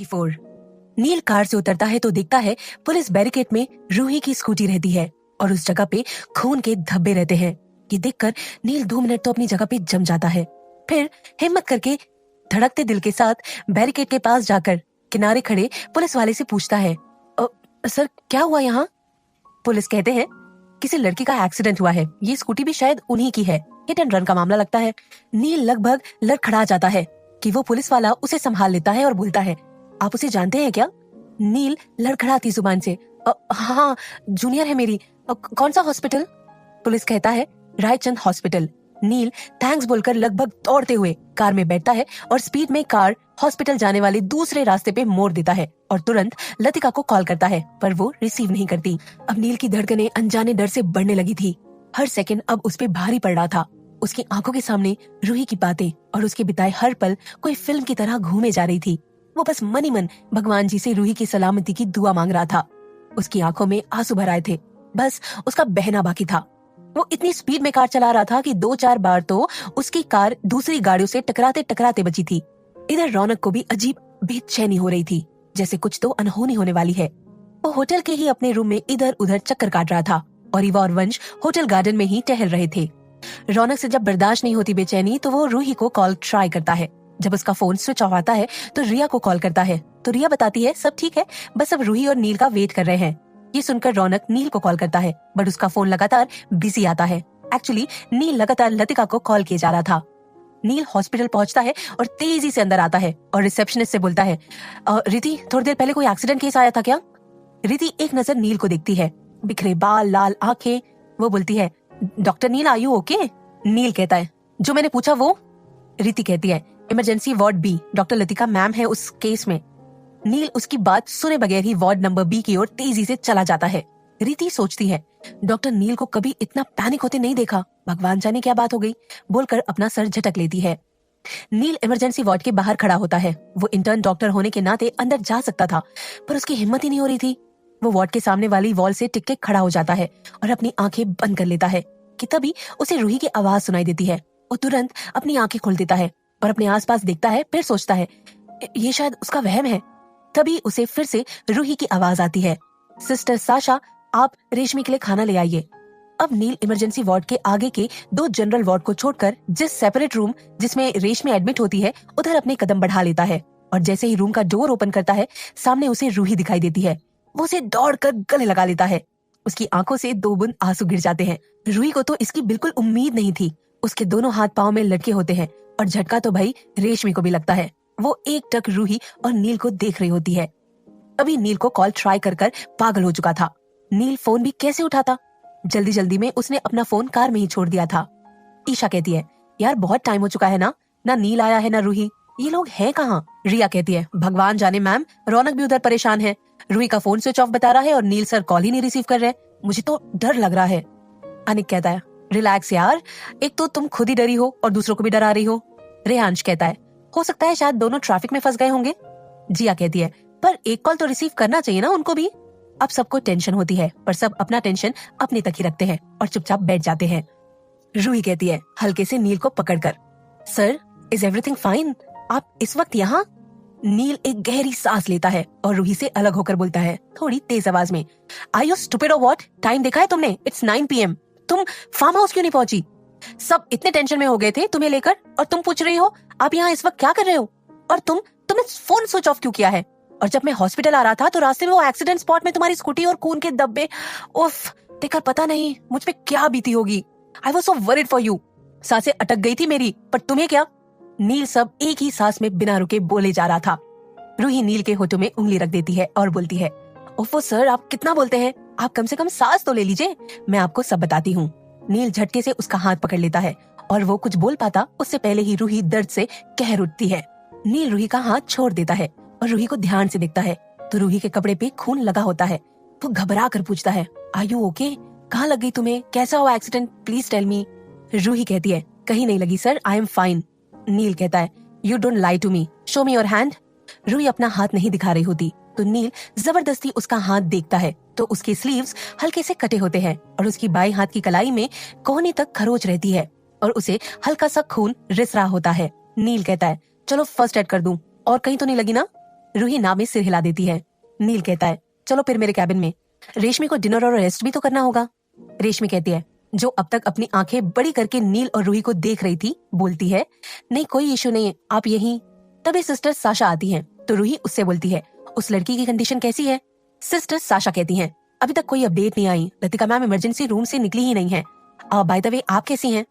4। नील car से उतरता है तो देखता है पुलिस बैरिकेड में रूही की स्कूटी रहती है और उस जगह पे खून के धब्बे रहते हैं। ये देखकर नील 2 मिनट तो अपनी जगह पे जम जाता है। फिर हिम्मत करके धड़कते दिल के साथ बैरिकेड के पास जाकर किनारे खड़े पुलिस वाले से पूछता है, सर क्या हुआ यहाँ? पुलिस कहते हैं किसी लड़की का एक्सीडेंट हुआ है, ये स्कूटी भी शायद उन्हीं की है, हिट एंड रन का मामला लगता है। नील लगभग लड़खड़ा जाता है कि वो पुलिस वाला उसे संभाल लेता है और बोलता है, आप उसे जानते हैं क्या? नील लड़खड़ाती जुबान से, हाँ जूनियर है मेरी। कौन सा हॉस्पिटल? पुलिस कहता है रायचंद हॉस्पिटल। नील थैंक्स बोलकर लगभग दौड़ते हुए कार में बैठता है और स्पीड में कार हॉस्पिटल जाने वाले दूसरे रास्ते पे मोड़ देता है और तुरंत लतिका को कॉल करता है, पर वो रिसीव नहीं करती। अब नील की धड़कनें अनजाने डर से बढ़ने लगी थी। हर सेकंड अब उस पे भारी पड़ रहा था। उसकी आंखों के सामने रूही की बातें और उसके बिताए हर पल कोई फिल्म की तरह घूमे जा रही थी। वो बस मन ही मन भगवान जी से रूही की सलामती की दुआ मांग रहा था। उसकी आंखों में आंसू भर आए थे, बस उसका बहना बाकी था। वो इतनी स्पीड में कार चला रहा था कि 2-4 बार तो उसकी कार दूसरी गाड़ियों से टकराते टकराते बची थी। इधर रौनक को भी अजीब बेचैनी हो रही थी, जैसे कुछ तो अनहोनी होने वाली है। वो होटल के ही अपने रूम में इधर उधर चक्कर काट रहा था और ईवा और वंश होटल गार्डन में ही टहल रहे थे। रौनक से जब बर्दाश्त नहीं होती बेचैनी तो वो रूही को कॉल ट्राई करता है। जब उसका फोन स्विच ऑफ आता है तो रिया को कॉल करता है, तो रिया बताती है सब ठीक है, बस अब रूही और नील का वेट कर रहे हैं। ये सुनकर रौनक नील को कॉल करता है, बट उसका फोन लगातार बिजी आता है। एक्चुअली नील लगातार लतिका को कॉल किए जा रहा था। नील हॉस्पिटल पहुंचता है और तेजी से अंदर आता है और रिसेप्शनिस्ट से बोलता है, रिति थोड़ी देर पहले कोई एक्सीडेंट केस आया था क्या? रिति एक नजर नील को देखती है, बिखरे बाल, लाल आंखें। वो बोलती है, doctor Neel are you okay? Neel कहता है, जो मैंने पूछा वो? रिति कहती है, emergency ward B, doctor Latika ma'am है उस केस में। नील उसकी बात सुने बगैर ही वार्ड नंबर बी की ओर तेजी से चला जाता है। रिति सोचती है, डॉक्टर नील को कभी इतना पैनिक होते नहीं देखा, भगवान जाने क्या बात हो गई, बोलकर अपना सर झटक लेती है। नील इमरजेंसी वार्ड के बाहर खड़ा होता है। वो इंटर्न डॉक्टर होने के नाते अंदर जा सकता था, पर उसकी हिम्मत ही नहीं हो रही थी। वो वार्ड के सामने वाली वॉल से टिक के खड़ा हो जाता है और अपनी आंखें बंद कर लेता है कि तभी उसे रूही की आवाज सुनाई देती है। वो तुरंत अपनी आंखें खोल देता है और अपने आसपास देखता है, फिर सोचता है ये शायद उसका वहम है। तभी उसे फिर से रूही की आवाज आती है, सिस्टर साशा आप रेशमी के लिए खाना ले आइए। अब नील इमरजेंसी वार्ड के आगे के 2 जनरल वार्ड को छोड़कर जिस सेपरेट रूम जिसमें रेशमी एडमिट होती है उधर अपने कदम बढ़ा लेता है और जैसे ही रूम का डोर ओपन करता है सामने उसे रूही दिखाई देती है। वो उसे दौड़कर गले लगा लेता है। उसकी आंखों से 2 बूंद आंसू गिर जाते हैं। रूही को तो इसकी बिल्कुल उम्मीद नहीं थी। उसके दोनों हाथ पांव में लटके होते हैं और झटका तो भाई रेशमी को भी लगता है। वो एकटक रूही और नील को देख रही होती है। अभी नील को कॉल ट्राई कर कर पागल हो चुका था। नील फोन भी कैसे उठाता? जल्दी जल्दी में उसने अपना फोन कार में ही छोड़ दिया था। ईशा कहती है, यार बहुत टाइम हो चुका है ना नील आया है ना रूही, ये लोग हैं कहाँ? रिया कहती है, भगवान जाने मैम, रौनक भी उधर परेशान है। रूही का फोन स्विच ऑफ बता रहा है और नील सर कॉल ही नहीं रिसीव कर रहे, मुझे तो डर लग रहा है। अनिक कहता है, रिलैक्स यार, एक तो तुम खुद ही डरी हो और दूसरों को भी डरा रही हो। रेहांश कहता है, हो सकता है शायद दोनों ट्रैफिक में फंस गए होंगे। जिया कहती है, पर एक कॉल तो रिसीव करना चाहिए ना उनको भी। अब सबको टेंशन होती है, पर सब अपना टेंशन अपने तक ही रखते हैं और चुपचाप बैठ जाते हैं। रूही कहती है हल्के से नील को पकड़कर, सर इज एवरीथिंग फाइन? आप इस वक्त यहाँ? नील एक गहरी सांस लेता है और रूही से अलग होकर बोलता है थोड़ी तेज आवाज में, आर यू स्टूपिड और व्हाट? टाइम देखा है तुमने? It's 9 PM। तुम फार्म हाउस क्यों नहीं पहुंची? सब इतने टेंशन में हो गए थे तुम्हें लेकर और तुम पूछ रही हो आप यहाँ इस वक्त क्या कर रहे हो? और तुमने फोन स्विच ऑफ क्यों किया है? और जब मैं हॉस्पिटल आ रहा था तो रास्ते में वो एक्सीडेंट स्पॉट में तुम्हारी स्कूटी और खून के धब्बे, उफ, देखकर पता नहीं मुझ पे क्या बीती होगी। I was so worried for you. सांसें अटक गई थी मेरी, पर तुम्हें क्या? नील सब एक ही सांस में बिना रुके बोले जा रहा था। रूही नील के होठों में उंगली रख देती है और बोलती है, ओफो सर आप कितना बोलते हैं, आप कम से कम सांस तो ले लीजिए, मैं आपको सब बताती हूँ। नील झटके से उसका हाथ पकड़ लेता है और वो कुछ बोल पाता उससे पहले ही रूही दर्द से कहर उठती है। नील रूही का हाथ छोड़ देता है और रूही को ध्यान से देखता है तो रूही के कपड़े पे खून लगा होता है। वो घबरा कर पूछता है, आर यू ओके? कहाँ लग गई तुम्हें? कैसा हुआ accident? Please tell me. Ruhi कहती है, कहीं नहीं लगी sir, I am fine. Neel कहता है, you don't lie to me, show me your hand. Ruhi अपना हाथ नहीं दिखा रही होती तो नील जबरदस्ती उसका हाथ देखता है तो उसके स्लीव्स हल्के से कटे होते हैं और उसकी बाई हाथ की कलाई में कोहनी तक खरोच रहती है और उसे हल्का सा खून रिस रहा होता है। नील कहता है, चलो फर्स्ट एड कर दूं, और कहीं तो नहीं लगी ना? रूही ना में सिर हिला देती है। नील कहता है, चलो फिर मेरे कैबिन में, रेशमी को डिनर और रेस्ट भी तो करना होगा। रेशमी कहती है, जो अब तक अपनी आंखें बड़ी करके नील और रूही को देख रही थी, बोलती है, नहीं कोई इशू नहीं, आप यहीं। तभी सिस्टर साशा आती हैं, तो रूही उससे बोलती है, उस लड़की की कंडीशन कैसी है? सिस्टर साशा कहती हैं, अभी तक कोई अपडेट नहीं आई, लतिका मैम इमरजेंसी रूम से निकली ही नहीं है। बाय द वे आप कैसी हैं?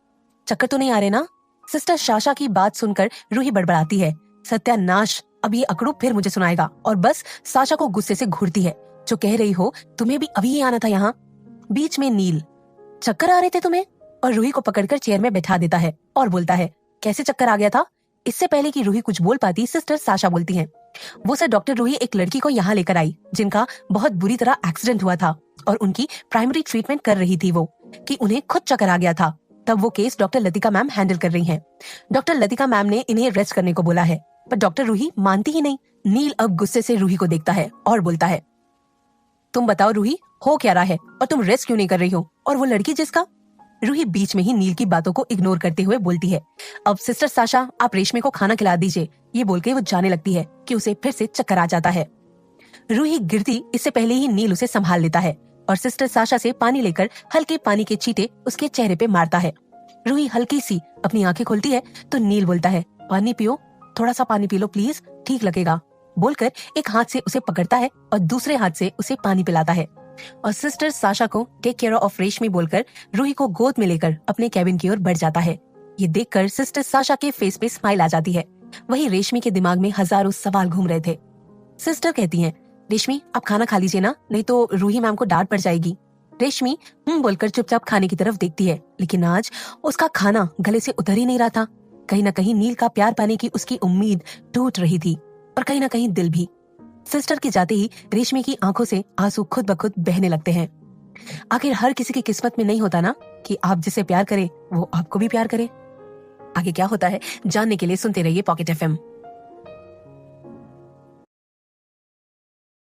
चक्कर तो नहीं आ रहे ना? सिस्टर साशा की बात सुनकर रूही बड़बड़ाती है, सत्यानाश, अब ये अकड़ू फिर मुझे सुनाएगा, और बस साशा को गुस्से से घूरती है, जो कह रही हो तुम्हें भी अभी ही आना था यहाँ। बीच में नील, चक्कर आ रहे थे तुम्हें? और रूही को पकड़कर चेयर में बैठा देता है और बोलता है, कैसे चक्कर आ गया था? इससे पहले कि रूही कुछ बोल पाती, सिस्टर साशा बोलती हैं, वो सर डॉक्टर रूही एक लड़की को यहाँ लेकर आई जिनका बहुत बुरी तरह एक्सीडेंट हुआ था और उनकी प्राइमरी ट्रीटमेंट कर रही थी वो, कि उन्हें खुद चक्कर आ गया था। तब वो case doctor Latika ma'am handle कर रही हैं। डॉक्टर लतिका मैम ने इन्हें रेस्ट करने को बोला है, पर डॉक्टर रूही मानती ही नहीं। नील अब गुस्से से रूही को देखता है और बोलता है, तुम बताओ रूही, हो क्या रहा है और तुम रेस्ट क्यों नहीं कर रही हो? और वो लड़की जिसका? रूही बीच में ही नील की बातों को इग्नोर करते हुए बोलती है, अब सिस्टर साशा आप रेशमी को खाना खिला दीजिए। ये बोल के वो जाने लगती है कि उसे फिर से चक्कर आ जाता है। रूही गिरती इससे पहले ही नील उसे संभाल लेता है और सिस्टर साशा से पानी लेकर हल्के पानी के छींटे उसके चेहरे पे मारता है। रूही हल्की सी अपनी आंखें खोलती है तो नील बोलता है, पानी पियो, थोड़ा सा पानी पी लो प्लीज, ठीक लगेगा, बोलकर एक हाथ से उसे पकड़ता है और दूसरे हाथ से उसे पानी पिलाता है और सिस्टर साशा को टेक केयर ऑफ रेशमी बोलकर रूही को गोद में लेकर अपने कैबिन की ओर बढ़ जाता है। ये देखकर सिस्टर साशा के फेस पे स्माइल आ जाती है। वहीं रेशमी के दिमाग में हजारों सवाल घूम रहे थे। सिस्टर कहती हैं, रेशमी आप खाना खा लीजिए ना, नहीं तो रूही मैम को डांट पड़ जाएगी। रेशमी बोलकर चुपचाप खाने की तरफ देखती है, लेकिन आज उसका खाना गले से उतर ही नहीं रहा था। कहीं न कहीं नील का प्यार पाने की उसकी उम्मीद टूट रही थी और कहीं न कहीं दिल भी। सिस्टर के जाते ही रेशमी की आंखों से आंसू खुद ब खुद बहने लगते हैं। आखिर हर किसी की किस्मत में नहीं होता ना कि आप जिसे प्यार करे वो आपको भी प्यार करे। आगे क्या होता है जानने के लिए सुनते रहिए पॉकेट एफएम।